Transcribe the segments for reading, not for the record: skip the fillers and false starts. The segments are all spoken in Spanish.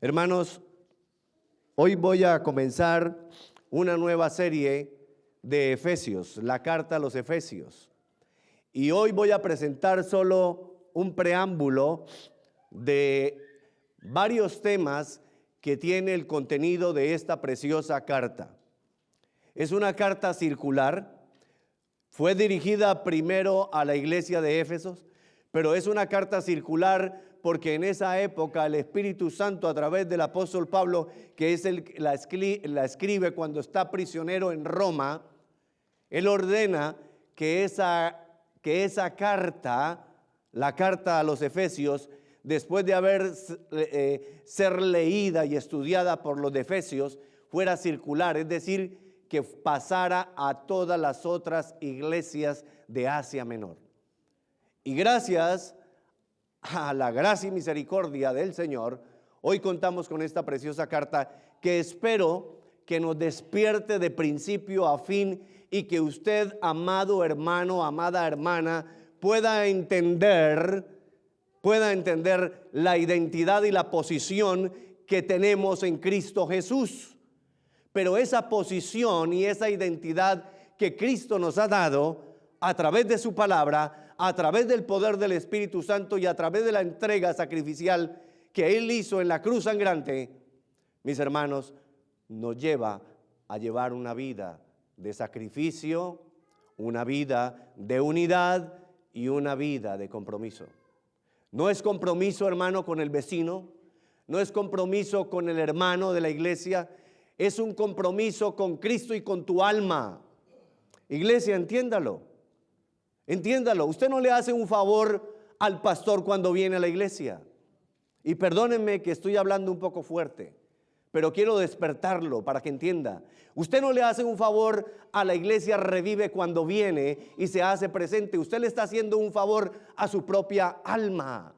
Hermanos, hoy voy a comenzar una nueva serie de Efesios, la carta a los Efesios. Y hoy voy a presentar solo un preámbulo de varios temas que tiene el contenido de esta preciosa carta. Es una carta circular, fue dirigida primero a la iglesia de Éfesos, pero es una carta circular porque en esa época el Espíritu Santo, a través del apóstol Pablo, que es el que la escribe cuando está prisionero en Roma, él ordena que esa carta, la carta a los Efesios, después de ser leída y estudiada por los de Efesios, fuera circular, es decir, que pasara a todas las otras iglesias de Asia Menor. Y gracias a la gracia y misericordia del Señor, hoy contamos con esta preciosa carta que espero que nos despierte de principio a fin y que usted, amado hermano, amada hermana, pueda entender la identidad y la posición que tenemos en Cristo Jesús. Pero esa posición y esa identidad que Cristo nos ha dado a través de su palabra, a través del poder del Espíritu Santo y a través de la entrega sacrificial que Él hizo en la cruz sangrante, mis hermanos, nos lleva a llevar una vida de sacrificio, una vida de unidad y una vida de compromiso. No es compromiso, hermano, con el vecino, no es compromiso con el hermano de la iglesia, es un compromiso con Cristo y con tu alma. Iglesia, entiéndalo. Entiéndalo, usted no le hace un favor al pastor cuando viene a la iglesia. Y perdónenme que estoy hablando un poco fuerte, pero quiero despertarlo para que entienda. Usted no le hace un favor a la iglesia Revive cuando viene y se hace presente. Usted le está haciendo un favor a su propia alma.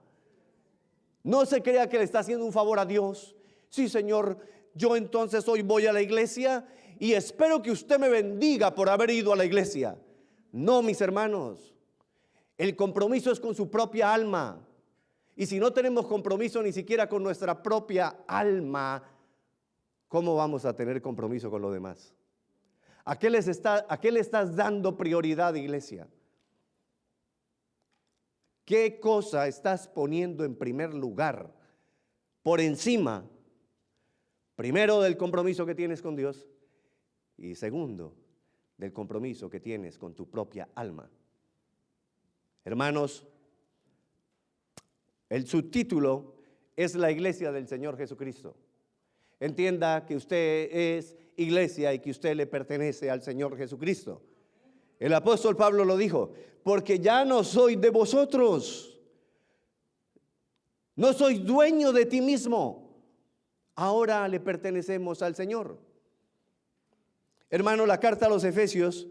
No se crea que le está haciendo un favor a Dios. Sí, Señor, yo entonces hoy voy a la iglesia y espero que usted me bendiga por haber ido a la iglesia. No, mis hermanos, el compromiso es con su propia alma. Y si no tenemos compromiso ni siquiera con nuestra propia alma, ¿cómo vamos a tener compromiso con los demás? ¿A qué le estás dando prioridad, iglesia? ¿Qué cosa estás poniendo en primer lugar? Por encima, primero, del compromiso que tienes con Dios y segundo, del compromiso que tienes con tu propia alma. Hermanos, el subtítulo es la iglesia del Señor Jesucristo. Entienda que usted es iglesia y que usted le pertenece al Señor Jesucristo. El apóstol Pablo lo dijo, porque ya no soy de vosotros, no soy dueño de ti mismo, ahora le pertenecemos al Señor. Hermano, la carta a los Efesios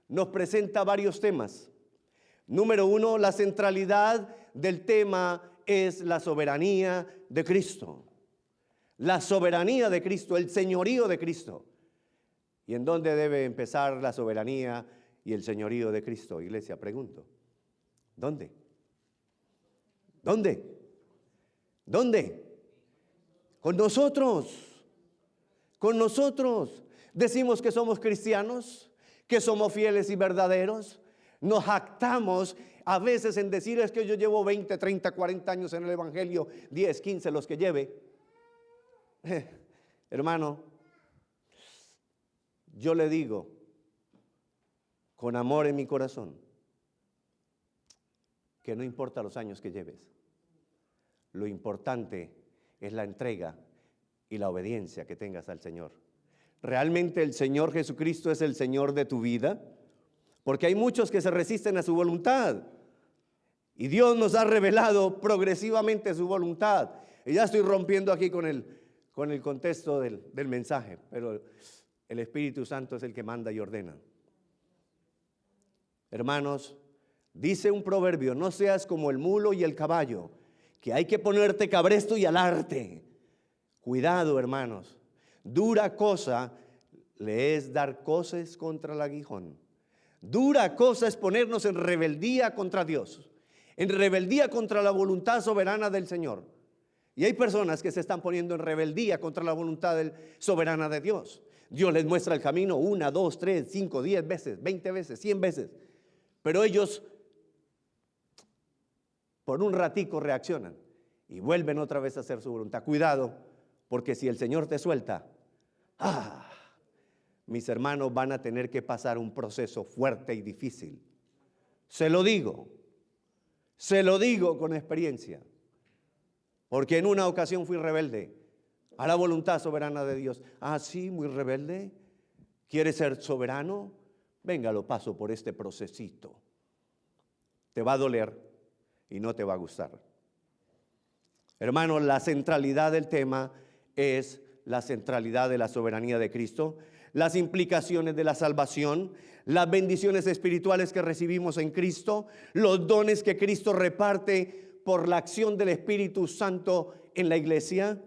nos presenta varios temas. Número uno, la centralidad del tema es la soberanía de Cristo. La soberanía de Cristo, el señorío de Cristo. ¿Y en dónde debe empezar la soberanía y el señorío de Cristo? Iglesia, pregunto. ¿Dónde? ¿Dónde? ¿Dónde? Con nosotros. Con nosotros. Decimos que somos cristianos, que somos fieles y verdaderos. Nos jactamos a veces en decir es que yo llevo 20, 30, 40 años en el evangelio, 10, 15, los que lleve. Hermano, yo le digo con amor en mi corazón que no importa los años que lleves, lo importante es la entrega y la obediencia que tengas al Señor. ¿Realmente el Señor Jesucristo es el Señor de tu vida? Porque hay muchos que se resisten a su voluntad y Dios nos ha revelado progresivamente su voluntad. Y ya estoy rompiendo aquí con el contexto del mensaje, pero el Espíritu Santo es el que manda y ordena. Hermanos, dice un proverbio, no seas como el mulo y el caballo, que hay que ponerte cabresto y alarte. Cuidado, hermanos. Dura cosa le es dar coces contra el aguijón. Dura cosa es ponernos en rebeldía contra Dios, en rebeldía contra la voluntad soberana del Señor. Y hay personas que se están poniendo en rebeldía contra la voluntad soberana de Dios. Dios les muestra el camino 1, 2, 3, 5, 10 veces, 20 veces, 100 veces. Pero ellos por un ratico reaccionan y vuelven otra vez a hacer su voluntad. Cuidado, porque si el Señor te suelta, mis hermanos van a tener que pasar un proceso fuerte y difícil. Se lo digo con experiencia. Porque en una ocasión fui rebelde a la voluntad soberana de Dios. Sí, muy rebelde. ¿Quieres ser soberano? Venga, lo paso por este procesito. Te va a doler y no te va a gustar. Hermanos, la centralidad del tema es la centralidad de la soberanía de Cristo, las implicaciones de la salvación, las bendiciones espirituales que recibimos en Cristo, los dones que Cristo reparte por la acción del Espíritu Santo en la iglesia,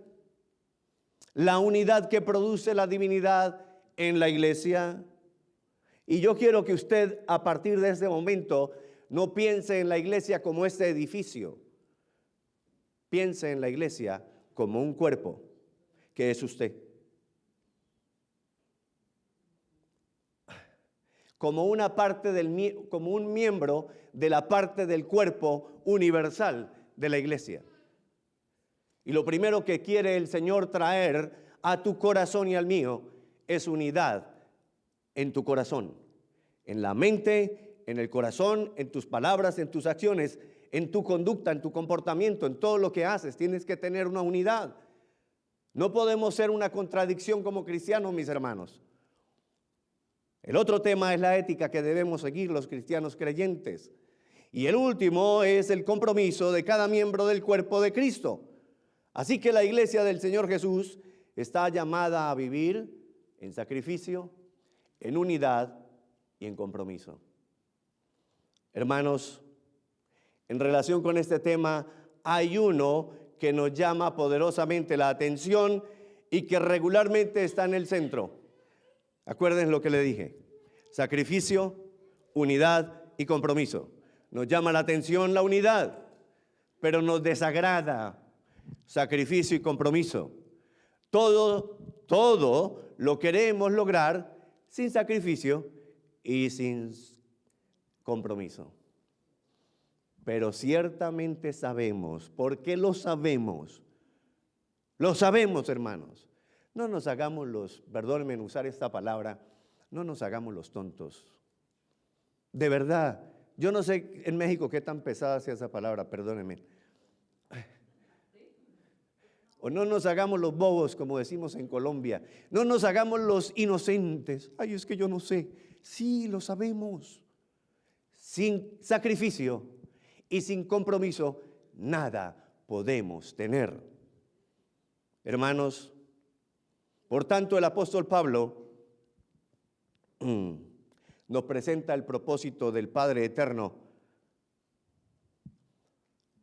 la unidad que produce la divinidad en la iglesia. Y yo quiero que usted a partir de este momento no piense en la iglesia como este edificio, piense en la iglesia como un cuerpo que es usted, como una parte como un miembro de la parte del cuerpo universal de la iglesia. Y lo primero que quiere el Señor traer a tu corazón y al mío es unidad en tu corazón, en la mente, en el corazón, en tus palabras, en tus acciones, en tu conducta, en tu comportamiento, en todo lo que haces. Tienes que tener una unidad. No podemos ser una contradicción como cristianos, mis hermanos. El otro tema es la ética que debemos seguir los cristianos creyentes. Y el último es el compromiso de cada miembro del cuerpo de Cristo. Así que la iglesia del Señor Jesús está llamada a vivir en sacrificio, en unidad y en compromiso. Hermanos, en relación con este tema, hay uno que nos llama poderosamente la atención y que regularmente está en el centro. Acuérdense lo que le dije: sacrificio, unidad y compromiso. Nos llama la atención la unidad, pero nos desagrada sacrificio y compromiso. Todo lo queremos lograr sin sacrificio y sin compromiso. Pero ciertamente sabemos. ¿Por qué lo sabemos? Lo sabemos, hermanos. No nos hagamos perdónenme en usar esta palabra, no nos hagamos los tontos. De verdad, yo no sé en México qué tan pesada sea esa palabra, perdónenme. O no nos hagamos los bobos, como decimos en Colombia. No nos hagamos los inocentes. Es que yo no sé. Sí, lo sabemos. Sin sacrificio y sin compromiso, nada podemos tener. Hermanos, por tanto, el apóstol Pablo nos presenta el propósito del Padre Eterno.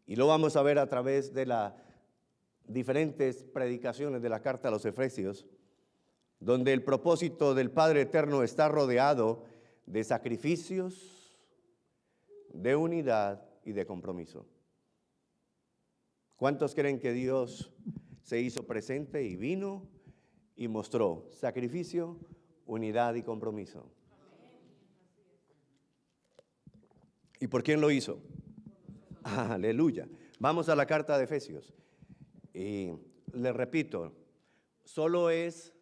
Y lo vamos a ver a través de las diferentes predicaciones de la carta a los Efesios, donde el propósito del Padre Eterno está rodeado de sacrificios, de unidad y de compromiso. ¿Cuántos creen que Dios se hizo presente y vino y mostró sacrificio, unidad y compromiso? ¿Y por quién lo hizo? Aleluya. Vamos a la carta de Efesios. Y les repito, solo es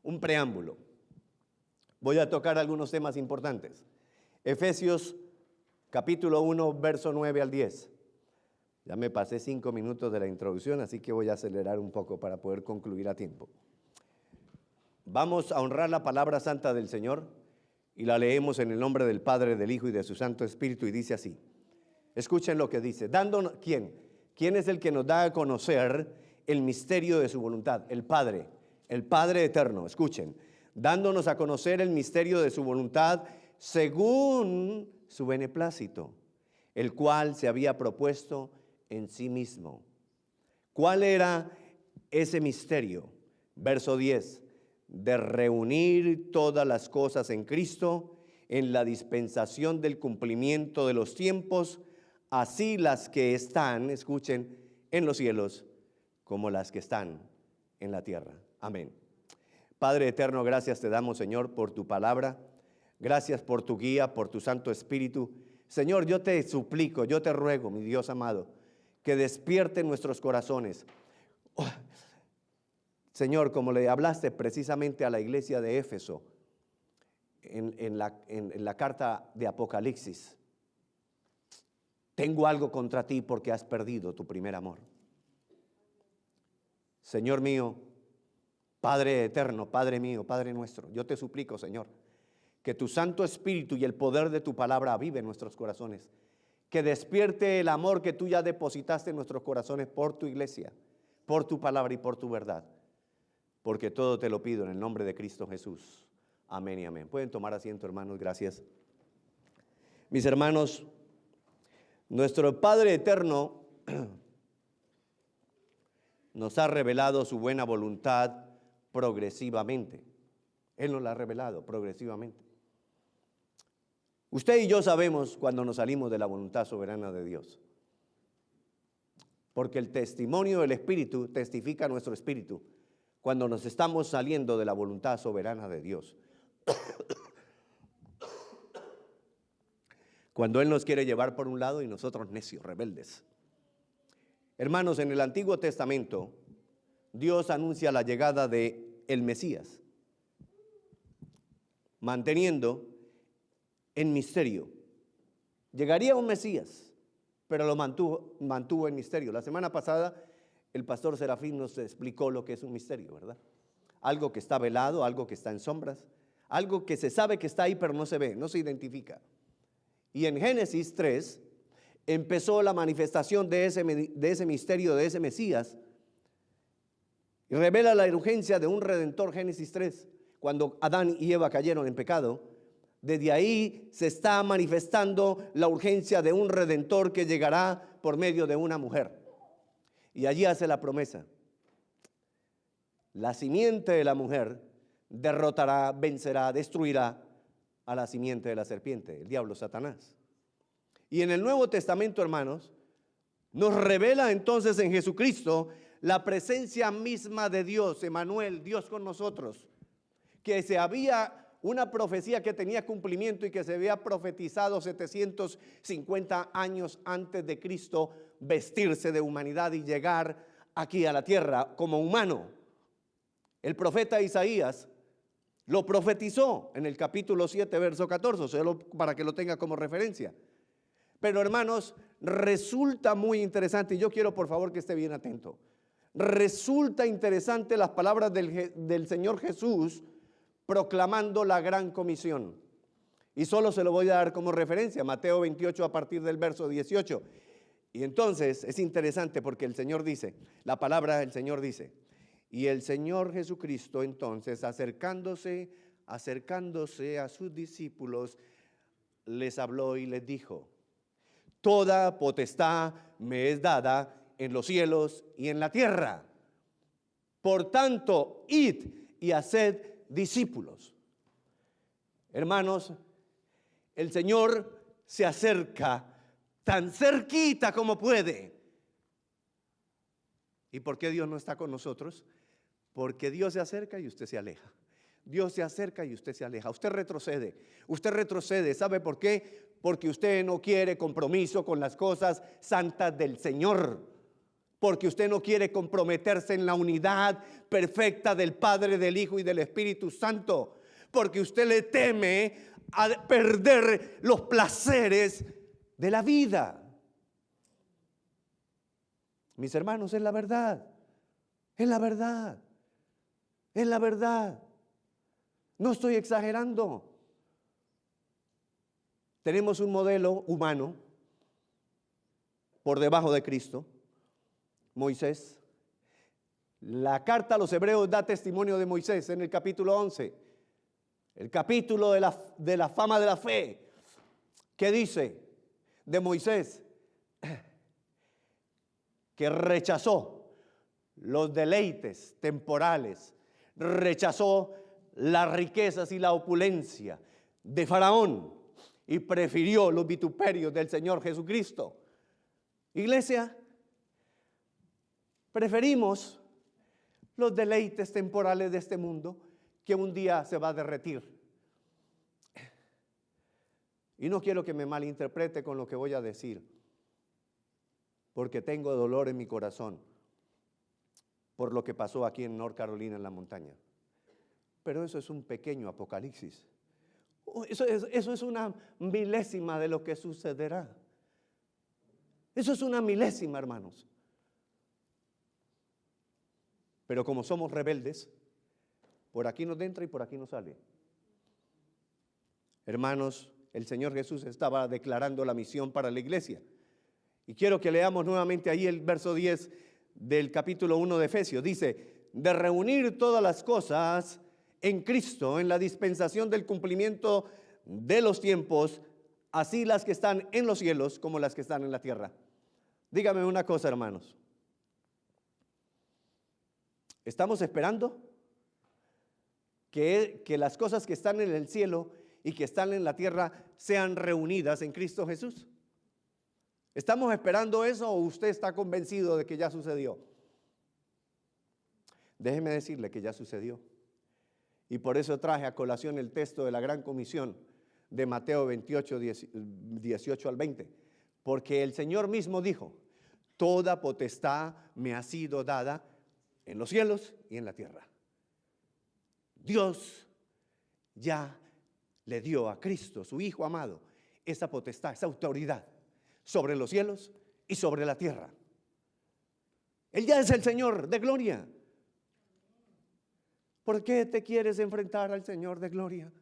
un preámbulo. Voy a tocar algunos temas importantes. Efesios capítulo 1, verso 9 al 10. Ya me pasé 5 minutos de la introducción, así que voy a acelerar un poco para poder concluir a tiempo. Vamos a honrar la palabra santa del Señor y la leemos en el nombre del Padre, del Hijo y de su Santo Espíritu, y dice así. Escuchen lo que dice. ¿Quién es el que nos da a conocer el misterio de su voluntad? El Padre eterno. Escuchen, dándonos a conocer el misterio de su voluntad según su beneplácito, el cual se había propuesto en sí mismo. ¿Cuál era ese misterio? Verso 10, de reunir todas las cosas en Cristo, en la dispensación del cumplimiento de los tiempos, así las que están, escuchen, en los cielos como las que están en la tierra. Amén. Padre eterno, gracias te damos, Señor, por tu palabra. Gracias por tu guía, por tu Santo Espíritu. Señor, yo te suplico, yo te ruego, mi Dios amado, que despierte nuestros corazones. Oh, Señor, como le hablaste precisamente a la iglesia de Éfeso en la carta de Apocalipsis. Tengo algo contra ti porque has perdido tu primer amor. Señor mío, Padre eterno, Padre mío, Padre nuestro, yo te suplico, Señor, que tu Santo Espíritu y el poder de tu palabra avive en nuestros corazones, que despierte el amor que tú ya depositaste en nuestros corazones por tu iglesia, por tu palabra y por tu verdad, porque todo te lo pido en el nombre de Cristo Jesús. Amén y amén. Pueden tomar asiento, hermanos, gracias. Mis hermanos, nuestro Padre eterno nos ha revelado su buena voluntad progresivamente. Él nos la ha revelado progresivamente. Usted y yo sabemos cuando nos salimos de la voluntad soberana de Dios, porque el testimonio del Espíritu testifica a nuestro espíritu cuando nos estamos saliendo de la voluntad soberana de Dios. Cuando Él nos quiere llevar por un lado y nosotros necios, rebeldes. Hermanos, en el Antiguo Testamento, Dios anuncia la llegada de el Mesías, manteniendo en misterio. Llegaría un Mesías, pero lo mantuvo en misterio. La semana pasada, el pastor Serafín nos explicó lo que es un misterio, ¿verdad? Algo que está velado, algo que está en sombras, algo que se sabe que está ahí, pero no se ve, no se identifica. Y en Génesis 3 empezó la manifestación de ese misterio, de ese Mesías, y revela la urgencia de un redentor. Génesis 3, cuando Adán y Eva cayeron en pecado, desde ahí se está manifestando la urgencia de un redentor que llegará por medio de una mujer. Y allí hace la promesa: la simiente de la mujer derrotará, vencerá, destruirá a la simiente de la serpiente, el diablo Satanás. Y en el Nuevo Testamento, hermanos, nos revela entonces en Jesucristo la presencia misma de Dios, Emmanuel, Dios con nosotros, que se había una profecía que tenía cumplimiento y que se había profetizado 750 años antes de Cristo vestirse de humanidad y llegar aquí a la tierra como humano. El profeta Isaías lo profetizó en el capítulo 7, verso 14, solo para que lo tenga como referencia. Pero hermanos, resulta muy interesante, y yo quiero por favor que esté bien atento. Resulta interesante las palabras del Señor Jesús proclamando la gran comisión. Y solo se lo voy a dar como referencia, Mateo 28 a partir del verso 18. Y entonces es interesante porque el Señor dice, la palabra del Señor dice: y el Señor Jesucristo entonces acercándose a sus discípulos, les habló y les dijo: toda potestad me es dada en los cielos y en la tierra. Por tanto, id y haced discípulos. Hermanos, el Señor se acerca tan cerquita como puede. ¿Y por qué Dios no está con nosotros? Porque Dios se acerca y usted se aleja. Dios se acerca y usted se aleja. Usted retrocede. Usted retrocede. ¿Sabe por qué? Porque usted no quiere compromiso con las cosas santas del Señor. Porque usted no quiere comprometerse en la unidad perfecta del Padre, del Hijo y del Espíritu Santo. Porque usted le teme a perder los placeres de la vida. Mis hermanos, es la verdad. Es la verdad. Es la verdad. No estoy exagerando. Tenemos un modelo humano por debajo de Cristo, Moisés. La carta a los Hebreos da testimonio de Moisés en el capítulo 11, el capítulo de la fama de la fe, que dice de Moisés que rechazó los deleites temporales, rechazó las riquezas y la opulencia de Faraón y prefirió los vituperios del Señor Jesucristo. Iglesia, Preferimos los deleites temporales de este mundo que un día se va a derretir. Y no quiero que me malinterprete con lo que voy a decir, porque tengo dolor en mi corazón por lo que pasó aquí en North Carolina en la montaña. Pero eso es un pequeño apocalipsis. Eso es una milésima de lo que sucederá. Eso es una milésima, hermanos. Pero como somos rebeldes, por aquí nos entra y por aquí nos sale. Hermanos, el Señor Jesús estaba declarando la misión para la iglesia. Y quiero que leamos nuevamente ahí el verso 10 del capítulo 1 de Efesios. Dice, de reunir todas las cosas en Cristo, en la dispensación del cumplimiento de los tiempos, así las que están en los cielos como las que están en la tierra. Dígame una cosa, hermanos. ¿Estamos esperando que las cosas que están en el cielo y que están en la tierra sean reunidas en Cristo Jesús? ¿Estamos esperando eso o usted está convencido de que ya sucedió? Déjeme decirle que ya sucedió. Y por eso traje a colación el texto de la Gran Comisión de Mateo 28, 18 al 20. Porque el Señor mismo dijo, toda potestad me ha sido dada en los cielos y en la tierra. Dios ya le dio a Cristo, su Hijo amado, esa potestad, esa autoridad sobre los cielos y sobre la tierra. Él ya es el Señor de gloria. ¿Por qué te quieres enfrentar al Señor de gloria?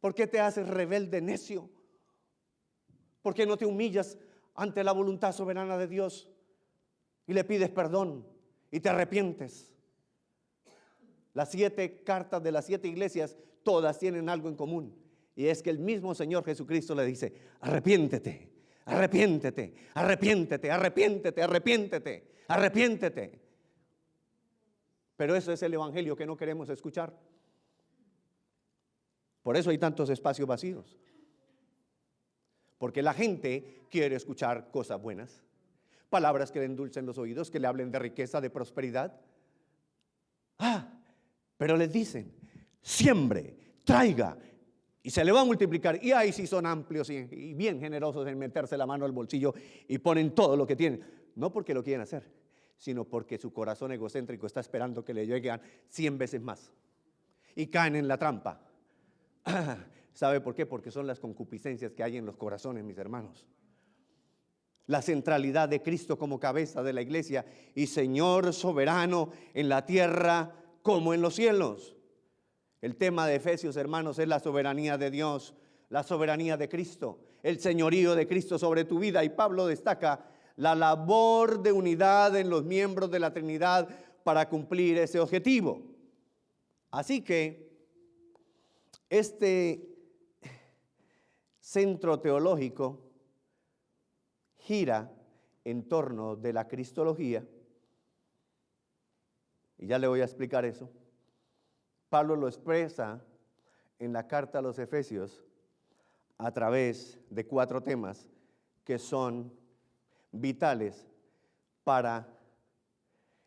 ¿Por qué te haces rebelde, necio? ¿Por qué no te humillas ante la voluntad soberana de Dios y le pides perdón y te arrepientes? Las 7 cartas de las 7 iglesias, todas tienen algo en común. Y es que el mismo Señor Jesucristo le dice, arrepiéntete, arrepiéntete, arrepiéntete, arrepiéntete, arrepiéntete, arrepiéntete. Pero eso es el evangelio que no queremos escuchar. Por eso hay tantos espacios vacíos. Porque la gente quiere escuchar cosas buenas, palabras que le endulcen los oídos, que le hablen de riqueza, de prosperidad. Pero les dicen, siembre, traiga, y se le va a multiplicar. Y ahí sí son amplios y bien generosos en meterse la mano al bolsillo y ponen todo lo que tienen. No porque lo quieren hacer, sino porque su corazón egocéntrico está esperando que le lleguen 100 veces más. Y caen en la trampa. ¿Sabe por qué? Porque son las concupiscencias que hay en los corazones, mis hermanos. La centralidad de Cristo como cabeza de la iglesia y Señor soberano en la tierra como en los cielos. El tema de Efesios, hermanos, es la soberanía de Dios, la soberanía de Cristo, el señorío de Cristo sobre tu vida. Y Pablo destaca la labor de unidad en los miembros de la Trinidad para cumplir ese objetivo. Así que este centro teológico gira en torno de la cristología, y ya le voy a explicar eso. Pablo lo expresa en la carta a los Efesios a través de 4 temas que son vitales para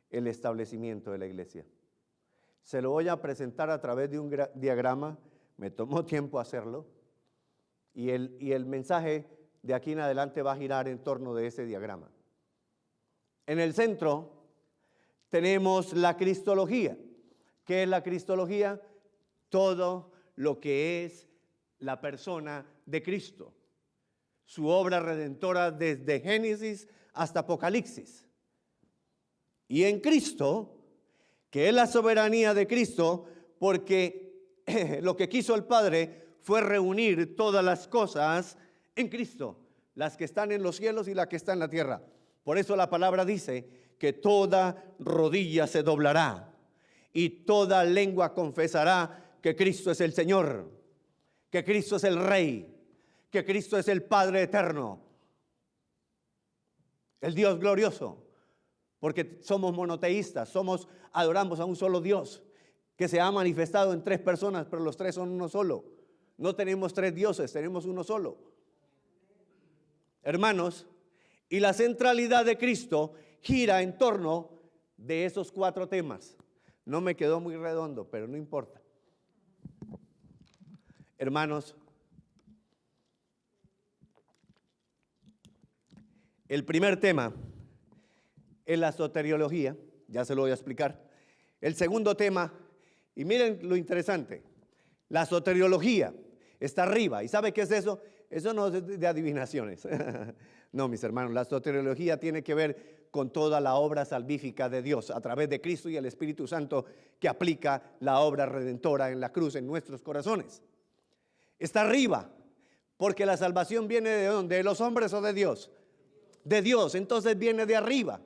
el establecimiento de la iglesia. Se lo voy a presentar a través de un diagrama, me tomó tiempo hacerlo, y el mensaje de aquí en adelante va a girar en torno de ese diagrama. En el centro tenemos la cristología. ¿Qué es la cristología? Todo lo que es la persona de Cristo, su obra redentora desde Génesis hasta Apocalipsis. Y en Cristo, que es la soberanía de Cristo, porque lo que quiso el Padre fue reunir todas las cosas en Cristo, las que están en los cielos y las que están en la tierra. Por eso la palabra dice que toda rodilla se doblará y toda lengua confesará que Cristo es el Señor, que Cristo es el Rey, que Cristo es el Padre eterno, el Dios glorioso, porque somos monoteístas, adoramos a un solo Dios, que se ha manifestado en 3 personas, pero los 3 son uno solo. No tenemos 3 dioses, tenemos uno solo. Hermanos, Y la centralidad de Cristo gira en torno de esos 4 temas. No me quedó muy redondo, pero no importa. Hermanos, el primer tema es la soteriología, ya se lo voy a explicar. El segundo tema, y miren lo interesante, la soteriología está arriba. ¿Y sabe qué es eso? Eso no es de adivinaciones. No, mis hermanos, la soteriología tiene que ver con toda la obra salvífica de Dios a través de Cristo y el Espíritu Santo que aplica la obra redentora en la cruz en nuestros corazones. Está arriba, porque la salvación viene ¿de dónde? ¿De los hombres o de Dios? De Dios, entonces viene de arriba.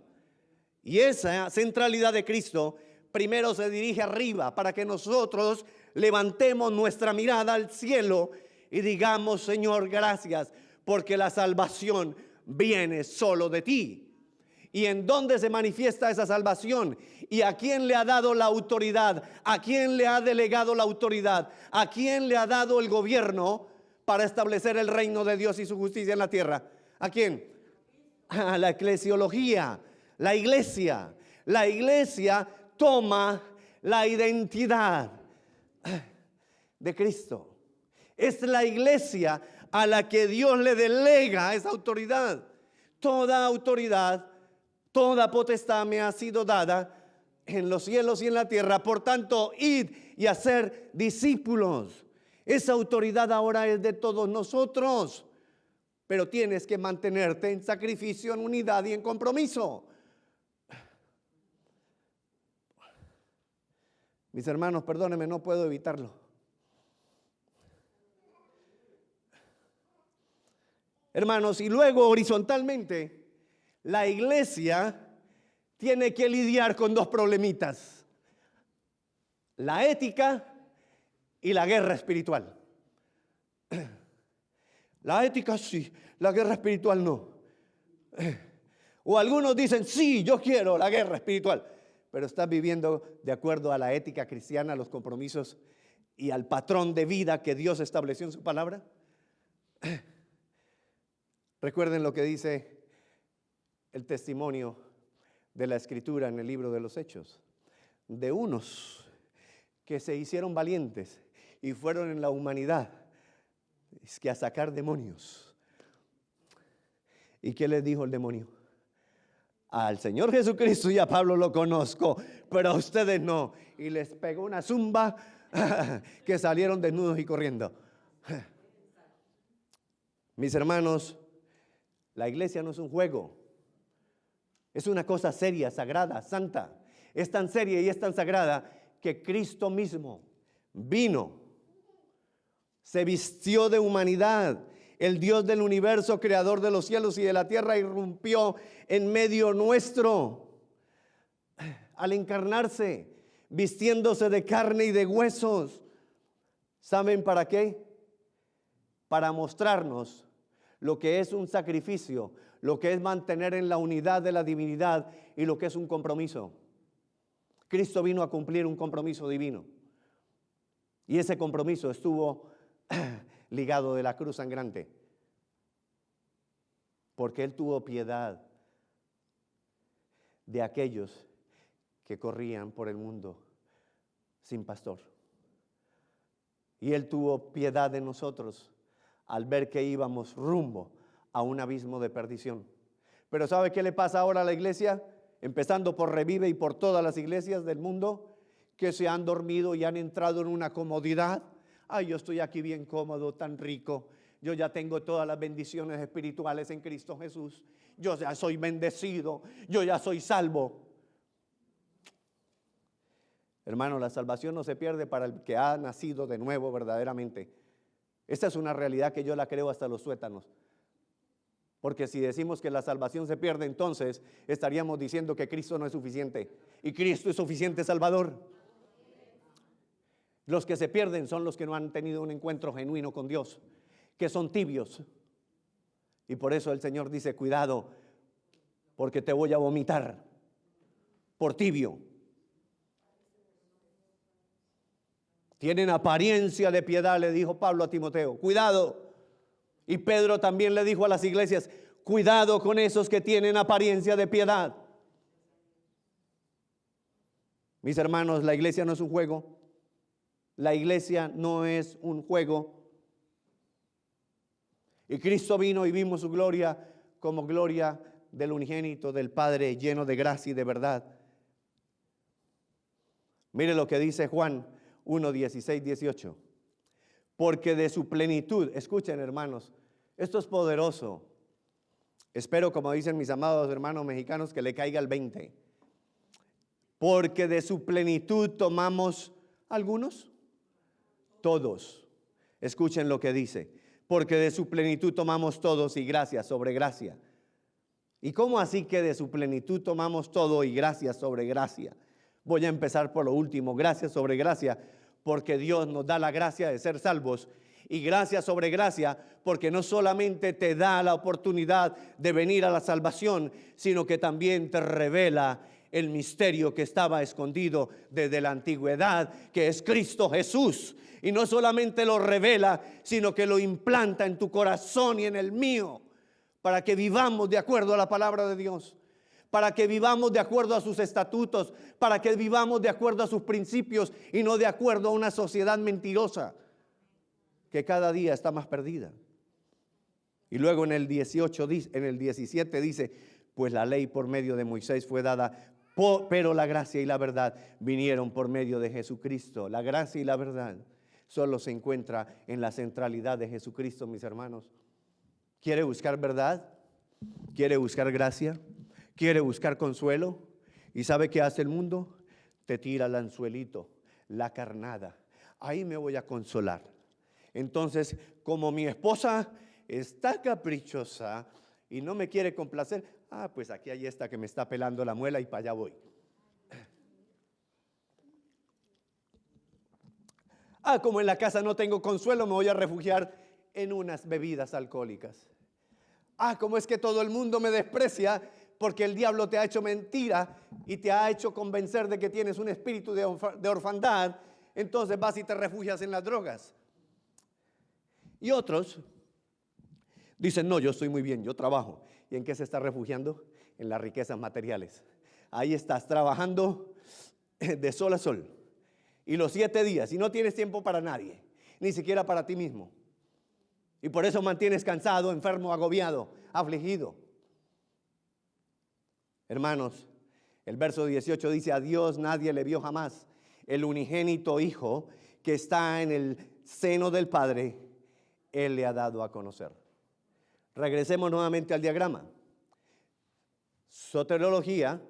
Y esa centralidad de Cristo primero se dirige arriba para que nosotros levantemos nuestra mirada al cielo y digamos: Señor, gracias, porque la salvación viene solo de ti. ¿Y en dónde se manifiesta esa salvación? ¿Y a quién le ha dado la autoridad? ¿A quién le ha delegado la autoridad? ¿A quién le ha dado el gobierno para establecer el reino de Dios y su justicia en la tierra? ¿A quién? A la eclesiología, la iglesia. La iglesia toma la identidad de Cristo. Es la iglesia a la que Dios le delega esa autoridad. Toda autoridad, toda potestad me ha sido dada en los cielos y en la tierra. Por tanto, id y hacer discípulos. Esa autoridad ahora es de todos nosotros. Pero tienes que mantenerte en sacrificio, en unidad y en compromiso. Mis hermanos, perdónenme, no puedo evitarlo. Hermanos, y luego horizontalmente, la iglesia tiene que lidiar con 2 problemitas: la ética y la guerra espiritual. La ética sí, la guerra espiritual no. O algunos dicen: sí, yo quiero la guerra espiritual, pero estás viviendo de acuerdo a la ética cristiana, a los compromisos y al patrón de vida que Dios estableció en su palabra. Recuerden lo que dice el testimonio de la Escritura en el libro de los Hechos, de unos que se hicieron valientes y fueron en la humanidad es que a sacar demonios. ¿Y qué les dijo el demonio? Al Señor Jesucristo y a Pablo lo conozco, pero a ustedes no. Y les pegó una zumba que salieron desnudos y corriendo. Mis hermanos, la iglesia no es un juego. Es una cosa seria, sagrada, santa. Es tan seria y es tan sagrada que Cristo mismo vino, se vistió de humanidad. El Dios del universo, creador de los cielos y de la tierra, irrumpió en medio nuestro al encarnarse, vistiéndose de carne y de huesos. ¿Saben para qué? Para mostrarnos lo que es un sacrificio, lo que es mantener en la unidad de la divinidad y lo que es un compromiso. Cristo vino a cumplir un compromiso divino. Y ese compromiso estuvo ligado de la cruz sangrante, porque Él tuvo piedad de aquellos que corrían por el mundo sin pastor. Y Él tuvo piedad de nosotros al ver que íbamos rumbo a un abismo de perdición. Pero ¿sabe qué le pasa ahora a la iglesia? Empezando por Revive y por todas las iglesias del mundo, que se han dormido y han entrado en una comodidad. Ay, yo estoy aquí bien cómodo, tan rico. Yo ya tengo todas las bendiciones espirituales en Cristo Jesús. Yo ya soy bendecido, yo ya soy salvo. Hermano, la salvación no se pierde para el que ha nacido de nuevo verdaderamente. Esta es una realidad que yo la creo hasta los tuétanos. Porque si decimos que la salvación se pierde, entonces estaríamos diciendo que Cristo no es suficiente. Y Cristo es suficiente Salvador. Los que se pierden son los que no han tenido un encuentro genuino con Dios, que son tibios. Y por eso el Señor dice: cuidado, porque te voy a vomitar por tibio. Tienen apariencia de piedad, le dijo Pablo a Timoteo. Cuidado. Y Pedro también le dijo a las iglesias: Cuidado con esos que tienen apariencia de piedad. Mis hermanos, la iglesia no es un juego. La iglesia no es un juego. Y Cristo vino y vimos su gloria como gloria del unigénito del Padre, lleno de gracia y de verdad. Mire lo que dice Juan 1, 16, 18. Porque de su plenitud, escuchen hermanos, esto es poderoso. Espero, como dicen mis amados hermanos mexicanos, que le caiga el 20. Porque de su plenitud tomamos algunos, todos. Escuchen lo que dice. Porque de su plenitud tomamos todos y gracia sobre gracia. ¿Y cómo así que de su plenitud tomamos todo y gracia sobre gracia? Voy a empezar por lo último, gracia sobre gracia, porque Dios nos da la gracia de ser salvos. Y gracia sobre gracia, porque no solamente te da la oportunidad de venir a la salvación, sino que también te revela el misterio que estaba escondido desde la antigüedad, que es Cristo Jesús. Y no solamente lo revela, sino que lo implanta en tu corazón y en el mío, para que vivamos de acuerdo a la palabra de Dios, para que vivamos de acuerdo a sus estatutos, para que vivamos de acuerdo a sus principios y no de acuerdo a una sociedad mentirosa que cada día está más perdida. Y luego en el 18, en el 17 dice, pues la ley por medio de Moisés fue dada, pero la gracia y la verdad vinieron por medio de Jesucristo. La gracia y la verdad solo se encuentra en la centralidad de Jesucristo, mis hermanos. ¿Quiere buscar verdad? ¿Quiere buscar gracia? ¿Quiere buscar consuelo? ¿Y sabe qué hace el mundo? Te tira el anzuelito, la carnada. Ahí me voy a consolar. Entonces, como mi esposa está caprichosa y no me quiere complacer, pues aquí hay esta que me está pelando la muela y para allá voy. Como en la casa no tengo consuelo, me voy a refugiar en unas bebidas alcohólicas. Como es que todo el mundo me desprecia porque el diablo te ha hecho mentira y te ha hecho convencer de que tienes un espíritu de orfandad, entonces vas y te refugias en las drogas. Y otros dicen, no, yo estoy muy bien, yo trabajo. ¿Y en qué se está refugiando? En las riquezas materiales. Ahí estás trabajando de sol a sol. Y los 7 días, y no tienes tiempo para nadie, ni siquiera para ti mismo. Y por eso mantienes cansado, enfermo, agobiado, afligido. Hermanos, el verso 18 dice, a Dios nadie le vio jamás. El unigénito Hijo que está en el seno del Padre, Él le ha dado a conocer. Regresemos nuevamente al diagrama. Soteriología,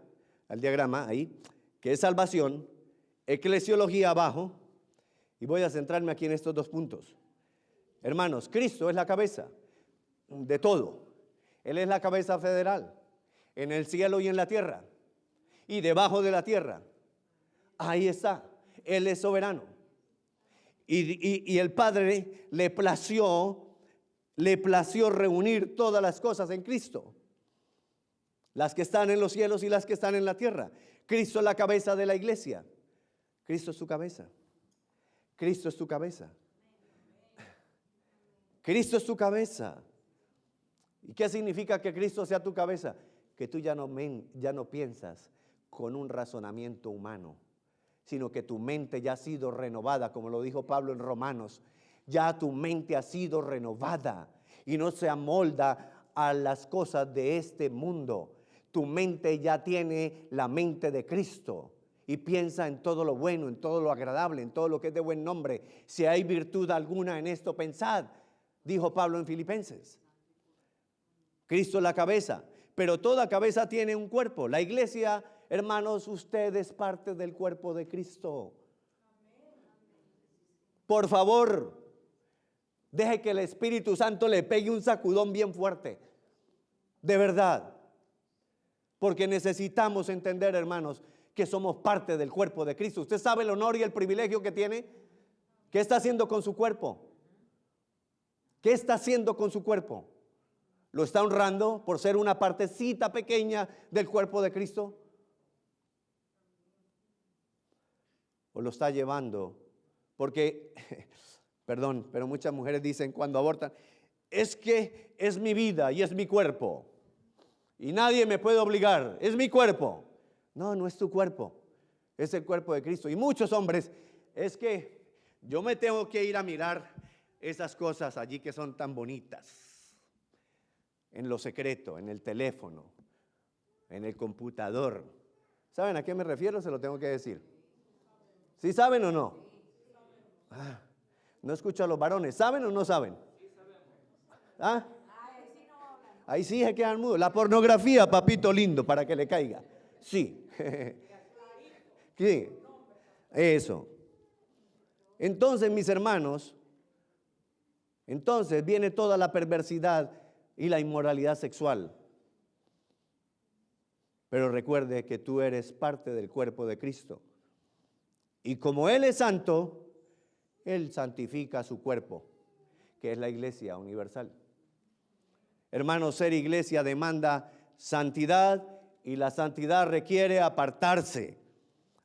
al diagrama ahí, que es salvación. Eclesiología abajo. Y voy a centrarme aquí en estos 2 puntos. Hermanos, Cristo es la cabeza de todo. Él es la cabeza federal, en el cielo y en la tierra, y debajo de la tierra. Ahí está, Él es soberano. Y el Padre le plació reunir todas las cosas en Cristo, las que están en los cielos y las que están en la tierra. Cristo es la cabeza de la iglesia. Cristo es tu cabeza. Cristo es tu cabeza. Cristo es tu cabeza. ¿Y qué significa que Cristo sea tu cabeza? Que tú ya no piensas con un razonamiento humano, sino que tu mente ya ha sido renovada, como lo dijo Pablo en Romanos. Ya tu mente ha sido renovada y no se amolda a las cosas de este mundo. Tu mente ya tiene la mente de Cristo y piensa en todo lo bueno, en todo lo agradable, en todo lo que es de buen nombre. Si hay virtud alguna en esto, pensad, dijo Pablo en Filipenses. Cristo es la cabeza, pero toda cabeza tiene un cuerpo. La iglesia, hermanos, usted es parte del cuerpo de Cristo. Por favor, deje que el Espíritu Santo le pegue un sacudón bien fuerte. De verdad. Porque necesitamos entender, hermanos, que somos parte del cuerpo de Cristo. ¿Usted sabe el honor y el privilegio que tiene? ¿Qué está haciendo con su cuerpo? ¿Qué está haciendo con su cuerpo? ¿Lo está honrando por ser una partecita pequeña del cuerpo de Cristo? ¿O lo está llevando? Porque, perdón, pero muchas mujeres dicen cuando abortan, es que es mi vida y es mi cuerpo. Y nadie me puede obligar, es mi cuerpo. No, no es tu cuerpo, es el cuerpo de Cristo. Y muchos hombres, es que yo me tengo que ir a mirar esas cosas allí que son tan bonitas, en lo secreto, en el teléfono, en el computador. ¿Saben a qué me refiero? Se lo tengo que decir. ¿Sí saben o no? No escucho a los varones. ¿Saben o no saben? ¿Ah? Ahí sí se quedan mudos. La pornografía, papito lindo, para que le caiga. Sí. Sí. Eso. Entonces, mis hermanos, entonces viene toda la perversidad y la inmoralidad sexual. Pero recuerde que tú eres parte del cuerpo de Cristo. Y como Él es santo, Él santifica su cuerpo, que es la iglesia universal. Hermanos, ser iglesia demanda santidad y la santidad requiere apartarse.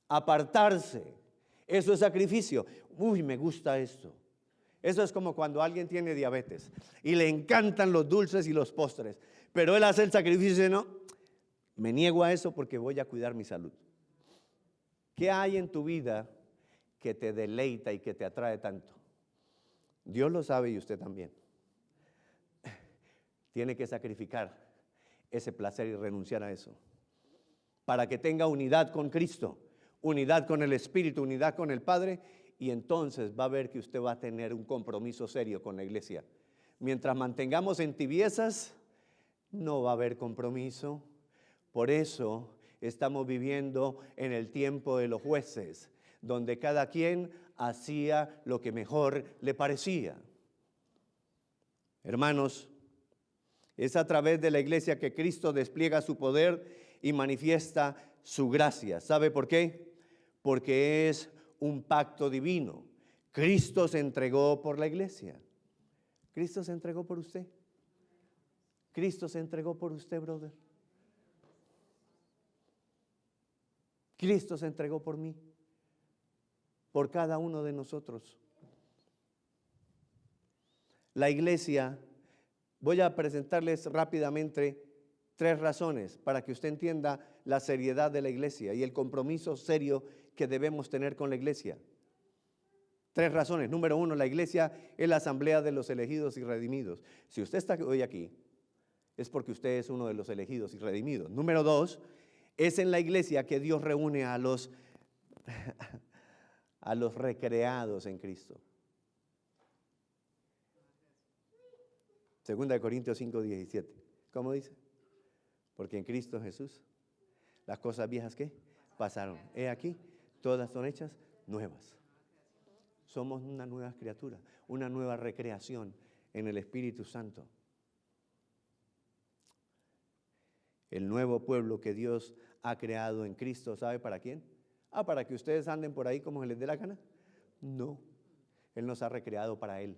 Apartarse. Eso es sacrificio. Uy, me gusta esto. Eso es como cuando alguien tiene diabetes y le encantan los dulces y los postres, pero él hace el sacrificio y dice, no, me niego a eso porque voy a cuidar mi salud. ¿Qué hay en tu vida que te deleita y que te atrae tanto? Dios lo sabe y usted también. Tiene que sacrificar ese placer y renunciar a eso para que tenga unidad con Cristo, unidad con el Espíritu, unidad con el Padre, y entonces va a ver que usted va a tener un compromiso serio con la iglesia. Mientras mantengamos en tibiezas, no va a haber compromiso. Por eso estamos viviendo en el tiempo de los jueces, donde cada quien hacía lo que mejor le parecía. Hermanos, es a través de la iglesia que Cristo despliega su poder y manifiesta su gracia. ¿Sabe por qué? Porque es un pacto divino. Cristo se entregó por la iglesia. Cristo se entregó por usted. Cristo se entregó por usted, brother. Cristo se entregó por mí, por cada uno de nosotros. La iglesia, voy a presentarles rápidamente 3 razones para que usted entienda la seriedad de la iglesia y el compromiso serio que debemos tener con la iglesia. 3 razones. Número 1, la iglesia es la asamblea de los elegidos y redimidos. Si usted está hoy aquí, es porque usted es uno de los elegidos y redimidos. Número 2, es en la iglesia que Dios reúne a los recreados en Cristo. 2 Corintios 5:17. ¿Cómo dice? Porque en Cristo Jesús las cosas viejas ¿qué? Pasaron. He aquí, todas son hechas nuevas. Somos una nueva criatura, una nueva recreación en el Espíritu Santo. El nuevo pueblo que Dios ha creado en Cristo, ¿sabe para quién? ¿Para que ustedes anden por ahí como se les dé la gana? No, Él nos ha recreado para Él.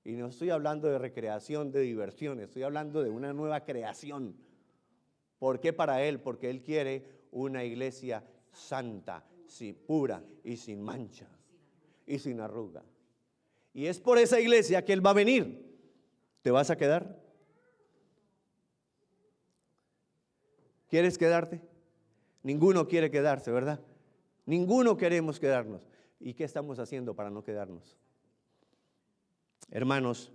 Y no estoy hablando de recreación, de diversión, estoy hablando de una nueva creación. ¿Por qué para Él? Porque Él quiere una iglesia santa, pura y sin mancha y sin arruga. Y es por esa iglesia que Él va a venir. ¿Te vas a quedar? ¿Quieres quedarte? Ninguno quiere quedarse, ¿verdad? Ninguno queremos quedarnos. ¿Y qué estamos haciendo para no quedarnos? Hermanos,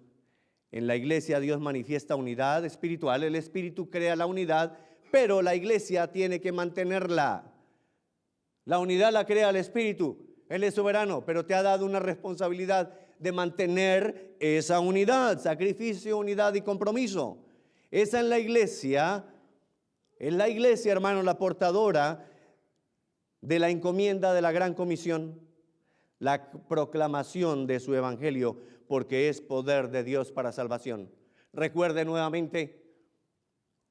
en la iglesia Dios manifiesta unidad espiritual, el Espíritu crea la unidad, pero la iglesia tiene que mantenerla. La unidad la crea el Espíritu, Él es soberano, pero te ha dado una responsabilidad de mantener esa unidad, sacrificio, unidad y compromiso. Esa es la iglesia, hermanos, la portadora de la encomienda de la gran comisión, la proclamación de su evangelio, porque es poder de Dios para salvación. Recuerde nuevamente,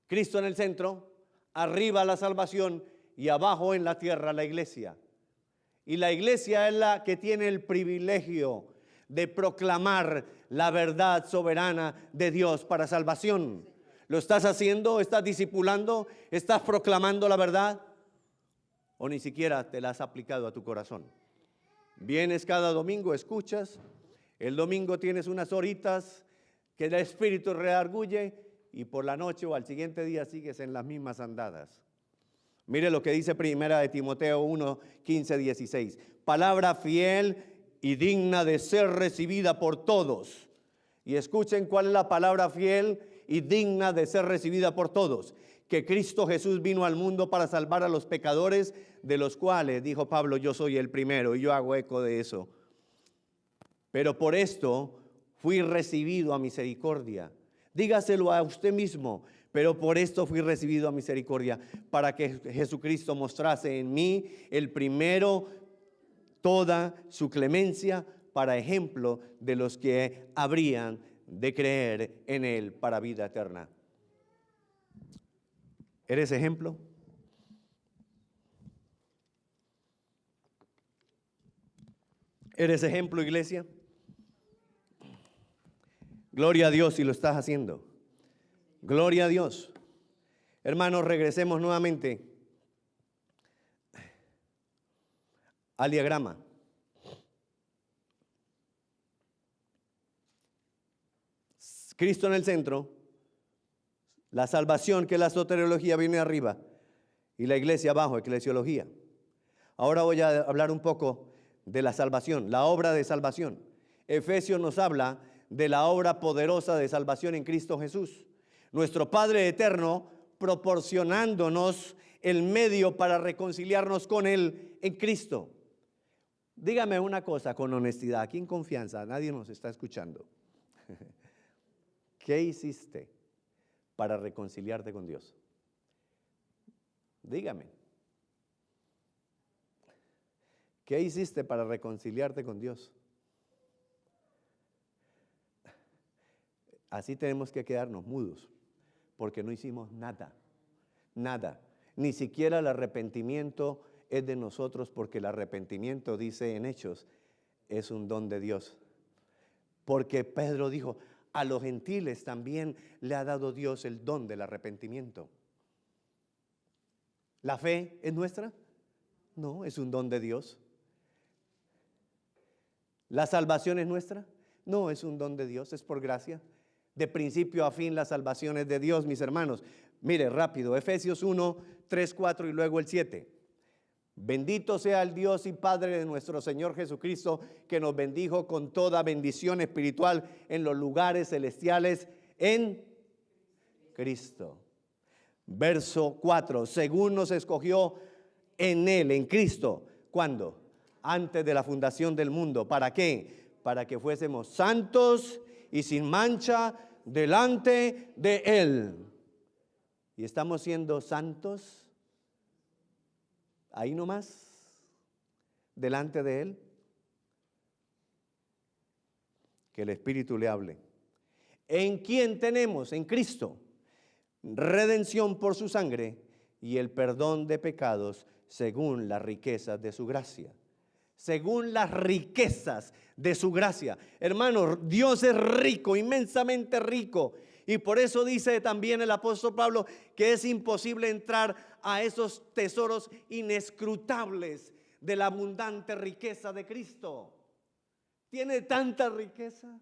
Cristo en el centro, arriba la salvación y abajo en la tierra la iglesia. Y la iglesia es la que tiene el privilegio de proclamar la verdad soberana de Dios para salvación. ¿Lo estás haciendo? ¿Estás discipulando? ¿Estás proclamando la verdad? ¿O ni siquiera te la has aplicado a tu corazón? Vienes cada domingo, escuchas, El domingo tienes unas horitas que el espíritu redarguye y por la noche o al siguiente día sigues en las mismas andadas. Mire lo que dice primera de Timoteo 1, 15, 16. Palabra fiel y digna de ser recibida por todos. Y escuchen cuál es la palabra fiel y digna de ser recibida por todos. Que Cristo Jesús vino al mundo para salvar a los pecadores, de los cuales, dijo Pablo, yo soy el primero, y yo hago eco de eso. Pero por esto fui recibido a misericordia. Dígaselo a usted mismo. Pero por esto fui recibido a misericordia, para que Jesucristo mostrase en mí el primero toda su clemencia, para ejemplo de los que habrían de creer en Él para vida eterna. ¿Eres ejemplo? ¿Eres ejemplo, iglesia? Gloria a Dios si lo estás haciendo. Gloria a Dios. Hermanos, regresemos nuevamente al diagrama. Cristo en el centro, la salvación, que es la soteriología, viene arriba, y la iglesia abajo, eclesiología. Ahora voy a hablar un poco de la salvación, la obra de salvación. Efesios nos habla de la obra poderosa de salvación en Cristo Jesús, nuestro Padre eterno, proporcionándonos el medio para reconciliarnos con Él en Cristo. Dígame una cosa con honestidad, aquí en confianza, nadie nos está escuchando. ¿Qué hiciste para reconciliarte con Dios? Dígame. ¿Qué hiciste para reconciliarte con Dios? Así tenemos que quedarnos mudos, porque no hicimos nada, nada. Ni siquiera el arrepentimiento es de nosotros, porque el arrepentimiento, dice en Hechos, es un don de Dios. Porque Pedro dijo, a los gentiles también le ha dado Dios el don del arrepentimiento. ¿La fe es nuestra? No, es un don de Dios. ¿La salvación es nuestra? No, es un don de Dios, es por gracia. De principio a fin la salvación es de Dios, mis hermanos. Mire, rápido, Efesios 1, 3, 4 y luego el 7. Bendito sea el Dios y Padre de nuestro Señor Jesucristo, que nos bendijo con toda bendición espiritual en los lugares celestiales en Cristo. Verso 4, según nos escogió en Él, en Cristo. ¿Cuándo? Antes de la fundación del mundo. ¿Para qué? Para que fuésemos santos y sin mancha delante de Él. ¿Y estamos siendo santos ahí nomás, delante de Él? Que el Espíritu le hable. ¿En quién tenemos? En Cristo. Redención por su sangre y el perdón de pecados según las riquezas de su gracia. Según las riquezas de su gracia. Hermanos, Dios es rico, inmensamente rico. Y por eso dice también el apóstol Pablo que es imposible entrar a esos tesoros inescrutables de la abundante riqueza de Cristo. Tiene tanta riqueza.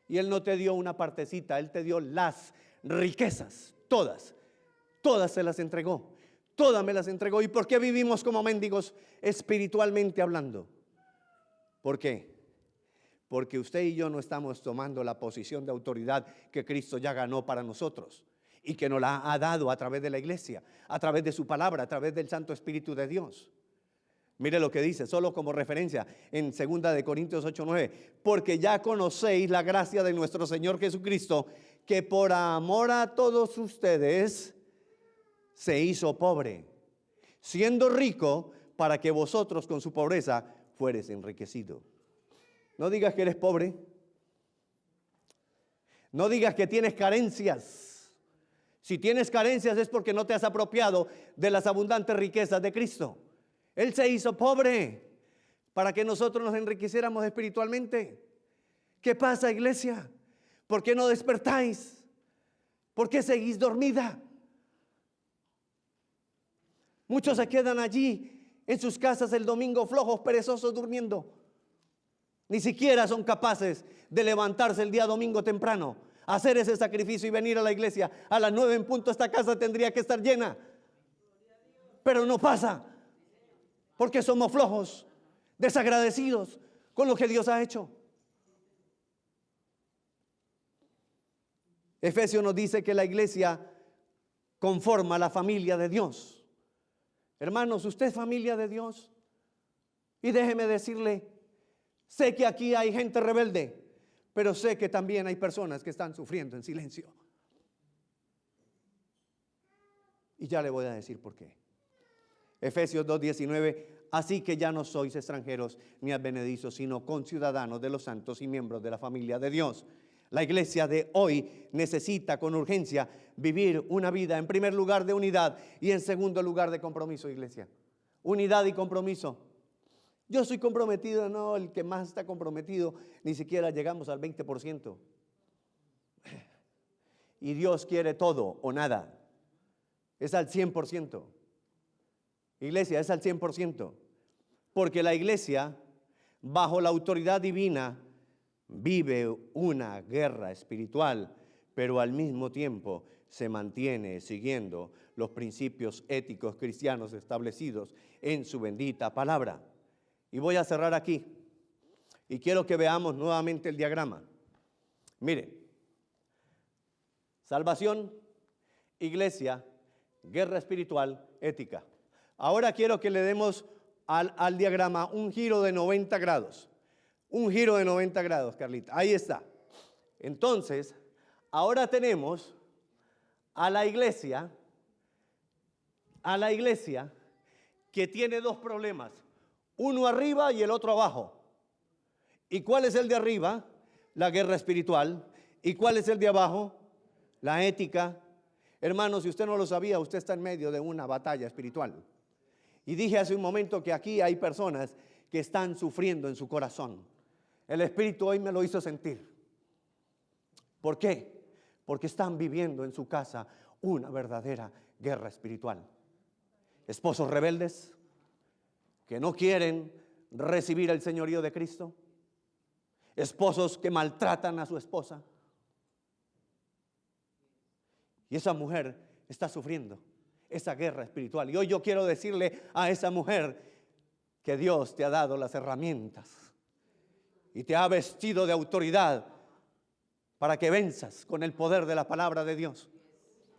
Y Él no te dio una partecita, Él te dio las riquezas, todas se las entregó. Todas me las entregó. ¿Y por qué vivimos como mendigos espiritualmente hablando? ¿Por qué? Porque usted y yo no estamos tomando la posición de autoridad que Cristo ya ganó para nosotros y que nos la ha dado a través de la iglesia, a través de su palabra, a través del Santo Espíritu de Dios. Mire lo que dice, solo como referencia en 2 de Corintios 8:9, porque ya conocéis la gracia de nuestro Señor Jesucristo, que por amor a todos ustedes se hizo pobre, siendo rico para que vosotros con su pobreza fuereis enriquecidos. No digas que eres pobre. No digas que tienes carencias. Si tienes carencias es porque no te has apropiado de las abundantes riquezas de Cristo. Él se hizo pobre para que nosotros nos enriqueciéramos espiritualmente. ¿Qué pasa, iglesia? ¿Por qué no despertáis? ¿Por qué seguís dormida? Muchos se quedan allí En sus casas el domingo flojos, perezosos, durmiendo. Ni siquiera son capaces de levantarse el día domingo temprano, hacer ese sacrificio y venir a la iglesia. A las 9 en punto esta casa tendría que estar llena. Pero no pasa, porque somos flojos, desagradecidos con lo que Dios ha hecho. Efesios nos dice que la iglesia conforma la familia de Dios. Hermanos, usted es familia de Dios. Y déjeme decirle, sé que aquí hay gente rebelde, pero sé que también hay personas que están sufriendo en silencio. Y ya le voy a decir por qué. Efesios 2:19, así que ya no sois extranjeros ni advenedizos, sino conciudadanos de los santos y miembros de la familia de Dios. La iglesia de hoy necesita con urgencia vivir una vida, en primer lugar, de unidad y en segundo lugar de compromiso, iglesia. Unidad y compromiso. Yo soy comprometido, no, el que más está comprometido, ni siquiera llegamos al 20%. Y Dios quiere todo o nada. Es al 100%. Iglesia, es al 100%. Porque la iglesia, bajo la autoridad divina, vive una guerra espiritual, pero al mismo tiempo se mantiene siguiendo los principios éticos cristianos establecidos en su bendita palabra. Y voy a cerrar aquí. Y quiero que veamos nuevamente el diagrama. Mire, salvación, iglesia, guerra espiritual, ética. Ahora quiero que le demos al diagrama un giro de 90 grados. Un giro de 90 grados, Carlita. Ahí está. Entonces, ahora tenemos a la iglesia que tiene dos problemas. Uno arriba y el otro abajo. ¿Y cuál es el de arriba? La guerra espiritual. ¿Y cuál es el de abajo? La ética. Hermanos, si usted no lo sabía, usted está en medio de una batalla espiritual. Y dije hace un momento que aquí hay personas que están sufriendo en su corazón. El Espíritu hoy me lo hizo sentir. ¿Por qué? Porque están viviendo en su casa una verdadera guerra espiritual. Esposos rebeldes que no quieren recibir el señorío de Cristo. Esposos que maltratan a su esposa. Y esa mujer está sufriendo esa guerra espiritual. Y hoy yo quiero decirle a esa mujer que Dios te ha dado las herramientas y te ha vestido de autoridad para que venzas con el poder de la palabra de Dios.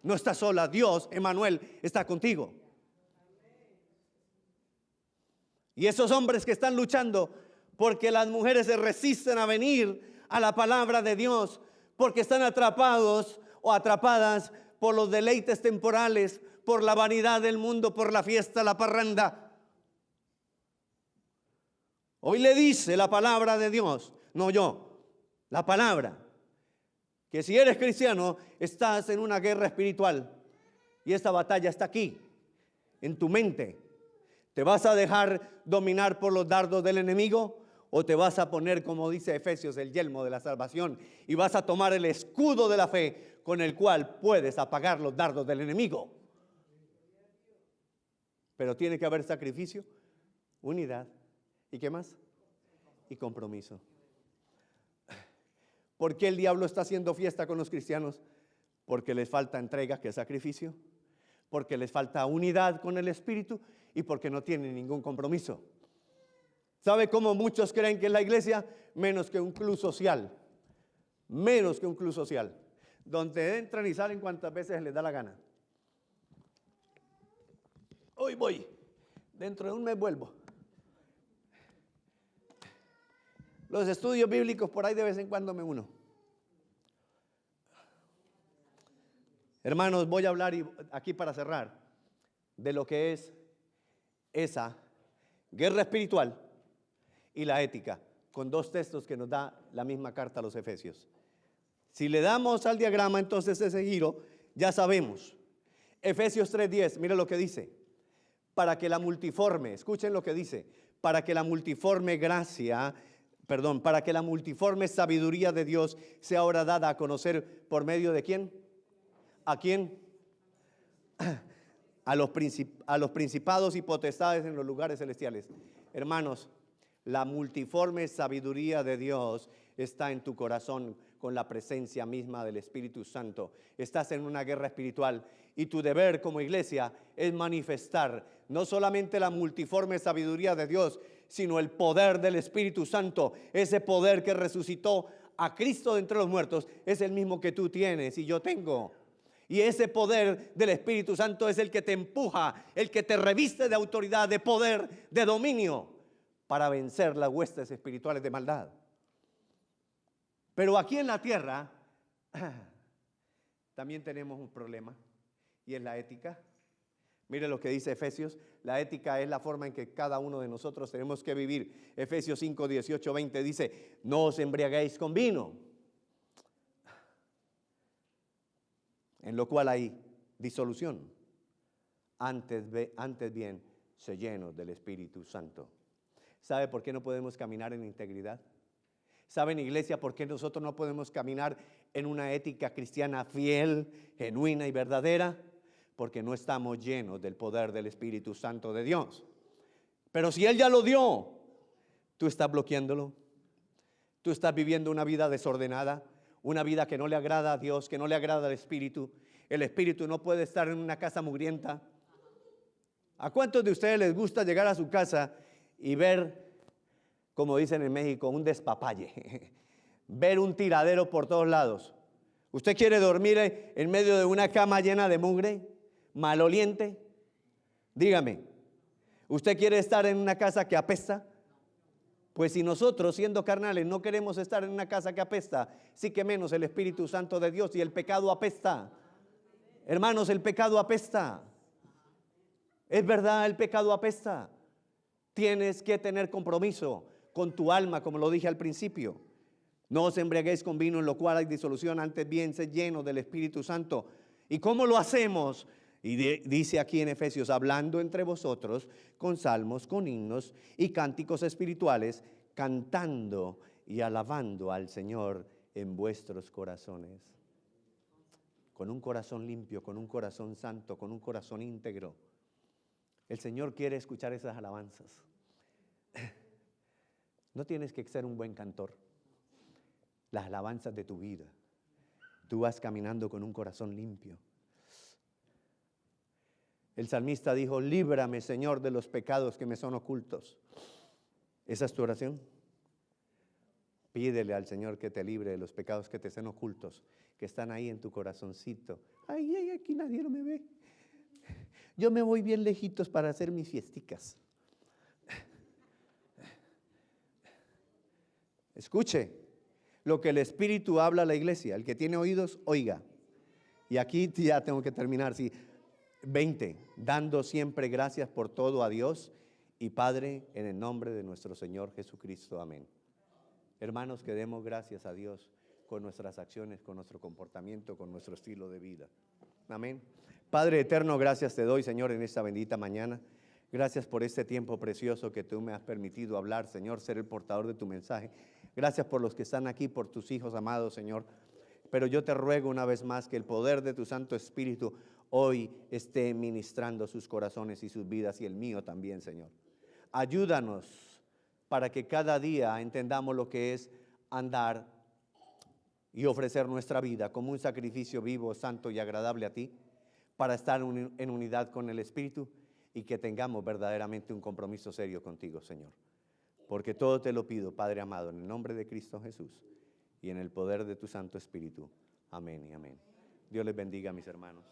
No estás sola, Dios, Emmanuel, está contigo. Y esos hombres que están luchando porque las mujeres se resisten a venir a la palabra de Dios, porque están atrapados o atrapadas por los deleites temporales, por la vanidad del mundo, por la fiesta, la parranda. Hoy le dice la palabra de Dios, no yo, la palabra, que si eres cristiano estás en una guerra espiritual y esta batalla está aquí, en tu mente. ¿Te vas a dejar dominar por los dardos del enemigo o te vas a poner, como dice Efesios, el yelmo de la salvación y vas a tomar el escudo de la fe con el cual puedes apagar los dardos del enemigo? Pero tiene que haber sacrificio, unidad y ¿qué más? Y compromiso. ¿Por qué el diablo está haciendo fiesta con los cristianos? Porque les falta entrega, que es sacrificio, porque les falta unidad con el Espíritu y porque no tienen ningún compromiso. ¿Sabe cómo muchos creen que es la iglesia? Menos que un club social, menos que un club social, donde entran y salen cuantas veces les da la gana. Hoy voy, dentro de un mes vuelvo. Los estudios bíblicos por ahí de vez en cuando me uno. Hermanos, voy a hablar aquí para cerrar de lo que es esa guerra espiritual y la ética, con dos textos que nos da la misma carta a los Efesios. Si le damos al diagrama entonces ese giro, ya sabemos. Efesios 3:10, mire lo que dice. Para que la multiforme, escuchen lo que dice, para que la multiforme sabiduría de Dios sea ahora dada a conocer por medio de ¿quién? ¿A quién? a los principados y potestades en los lugares celestiales. Hermanos, la multiforme sabiduría de Dios está en tu corazón con la presencia misma del Espíritu Santo. Estás en una guerra espiritual y tu deber como iglesia es manifestar no solamente la multiforme sabiduría de Dios, sino el poder del Espíritu Santo. Ese poder que resucitó a Cristo de entre los muertos es el mismo que tú tienes y yo tengo. Y ese poder del Espíritu Santo es el que te empuja, el que te reviste de autoridad, de poder, de dominio, para vencer las huestes espirituales de maldad. Pero aquí en la tierra también tenemos un problema, y es la ética. Mire lo que dice Efesios. La ética es la forma en que cada uno de nosotros tenemos que vivir. Efesios 5, 18, 20 dice: no os embriaguéis con vino, en lo cual hay disolución. Antes bien, se llenos del Espíritu Santo. ¿Sabe por qué no podemos caminar en integridad? ¿Saben, iglesia, por qué nosotros no podemos caminar en una ética cristiana fiel, genuina y verdadera? Porque no estamos llenos del poder del Espíritu Santo de Dios. Pero si Él ya lo dio, tú estás bloqueándolo. Tú estás viviendo una vida desordenada, una vida que no le agrada a Dios, que no le agrada al Espíritu. El Espíritu no puede estar en una casa mugrienta. ¿A cuántos de ustedes les gusta llegar a su casa y ver, como dicen en México, un despapalle? Ver un tiradero por todos lados. ¿Usted quiere dormir en medio de una cama llena de mugre, maloliente? Dígame, ¿usted quiere estar en una casa que apesta? Pues si nosotros, siendo carnales, no queremos estar en una casa que apesta, sí que menos el Espíritu Santo de Dios. Y el pecado apesta. Hermanos, el pecado apesta. Es verdad, el pecado apesta. Tienes que tener compromiso con tu alma, como lo dije al principio. No os embriaguéis con vino, en lo cual hay disolución, antes bien sed llenos del Espíritu Santo. ¿Y cómo lo hacemos? Y dice aquí en Efesios: hablando entre vosotros con salmos, con himnos y cánticos espirituales, cantando y alabando al Señor en vuestros corazones. Con un corazón limpio, con un corazón santo, con un corazón íntegro. El Señor quiere escuchar esas alabanzas. No tienes que ser un buen cantor. Las alabanzas de tu vida. Tú vas caminando con un corazón limpio. El salmista dijo: líbrame, Señor, de los pecados que me son ocultos. ¿Esa es tu oración? Pídele al Señor que te libre de los pecados que te son ocultos, que están ahí en tu corazoncito. Ay, ay, aquí nadie no me ve. Yo me voy bien lejitos para hacer mis fiesticas. Escuche lo que el Espíritu habla a la iglesia. El que tiene oídos, oiga. Y aquí ya tengo que terminar. Sí. 20. Dando siempre gracias por todo a Dios y Padre, en el nombre de nuestro Señor Jesucristo. Amén. Hermanos, que demos gracias a Dios con nuestras acciones, con nuestro comportamiento, con nuestro estilo de vida. Amén. Padre eterno, gracias te doy, Señor, en esta bendita mañana. Gracias por este tiempo precioso que tú me has permitido hablar, Señor, ser el portador de tu mensaje. Gracias por los que están aquí, por tus hijos amados, Señor. Pero yo te ruego una vez más que el poder de tu Santo Espíritu hoy esté ministrando sus corazones y sus vidas, y el mío también, Señor. Ayúdanos para que cada día entendamos lo que es andar y ofrecer nuestra vida como un sacrificio vivo, santo y agradable a ti, para estar en unidad con el Espíritu, y que tengamos verdaderamente un compromiso serio contigo, Señor. Porque todo te lo pido, Padre amado, en el nombre de Cristo Jesús y en el poder de tu Santo Espíritu. Amén y amén. Dios les bendiga, mis hermanos.